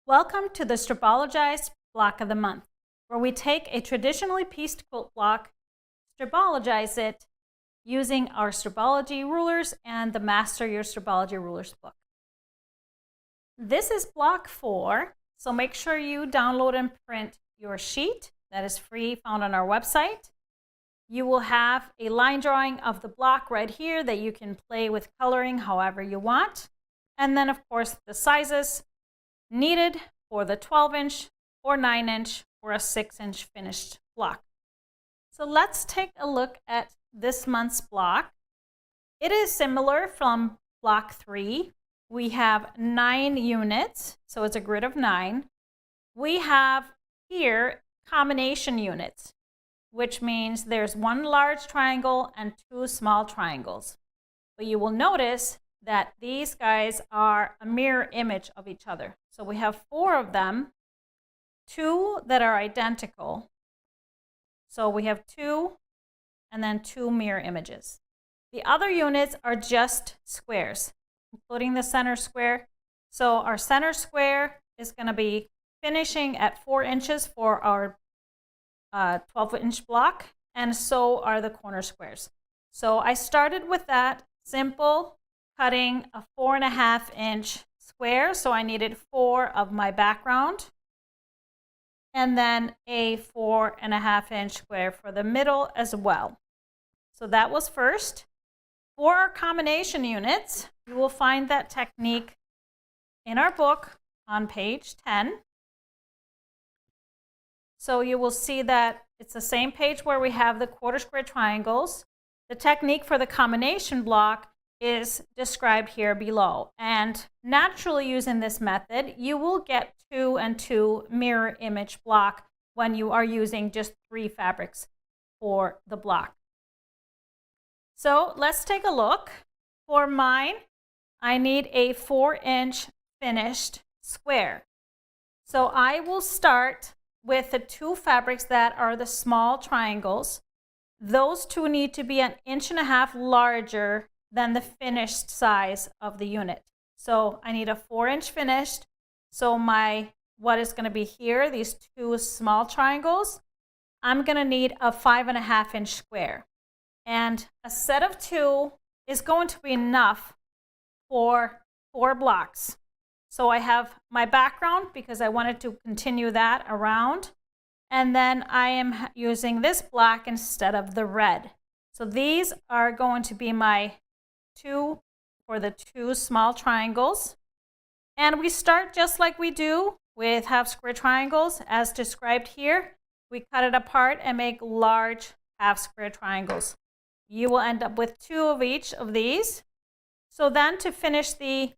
Welcome to the Stripologize Block of the Month, where we take a traditionally pieced quilt block, stripologize it using our Stripology Rulers and the Master Your Stripology Rulers book. This is block 4, so make sure you download and print your sheet. That is free, found on our website. You will have a line drawing of the block right here that you can play with coloring however you want. And then, of course, the sizes needed for the 12-inch or 9-inch or a 6-inch finished block. So let's take a look at this month's block. It is similar from block 3. We have 9 units, so it's a grid of 9. We have here combination units, which means there's 1 large triangle and 2 small triangles. But you will notice that these guys are a mirror image of each other. So we have 4 of them, 2 that are identical. So we have 2 and then 2 mirror images. The other units are just squares, including the center square. So our center square is going to be finishing at 4 inches for our 12-inch block, and so are the corner squares. So I started with that simple cutting a 4.5-inch square, so I needed 4 of my background, and then a 4.5-inch square for the middle as well. So that was first. For our combination units, you will find that technique in our book on page 10. So you will see that it's the same page where we have the quarter square triangles. The technique for the combination block is described here below. And naturally, using this method, you will get 2 and 2 mirror image block when you are using just 3 fabrics for the block. So let's take a look. For mine, I need a 4-inch finished square. So I will start with the 2 fabrics that are the small triangles. Those 2 need to be 1.5 inches larger than the finished size of the unit. So I need a 4-inch finished. So what is going to be here, these 2 small triangles, I'm going to need a 5.5-inch square. And a set of 2 is going to be enough for 4 blocks. So I have my background because I wanted to continue that around. And then I am using this black instead of the red. So these are going to be my 2 for the 2 small triangles. And we start just like we do with half square triangles as described here. We cut it apart and make large half square triangles. You will end up with 2 of each of these. So then to finish the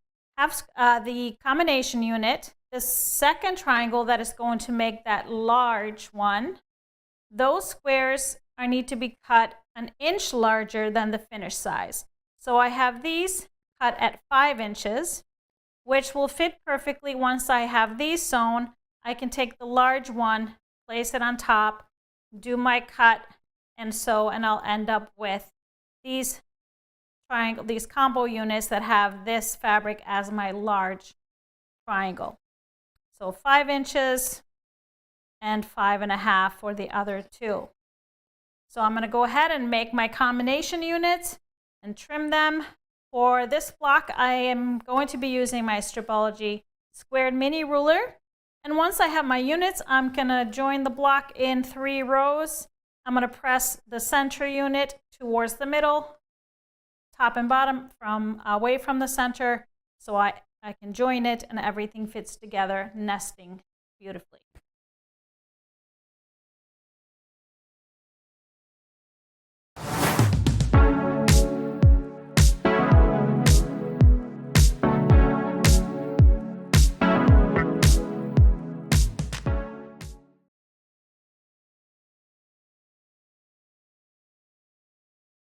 combination unit, the second triangle that is going to make that large one, those squares need to be cut 1 inch larger than the finished size. So I have these cut at 5 inches, which will fit perfectly. Once I have these sewn, I can take the large one, place it on top, do my cut, and sew, and I'll end up with these combo units that have this fabric as my large triangle. So 5 inches and 5.5 for the other 2. So I'm going to go ahead and make my combination units and trim them. For this block, I am going to be using my Stripology squared mini ruler. And once I have my units, I'm going to join the block in 3 rows. I'm going to press the center unit towards the middle, top and bottom away from the center, so I can join it and everything fits together, nesting beautifully.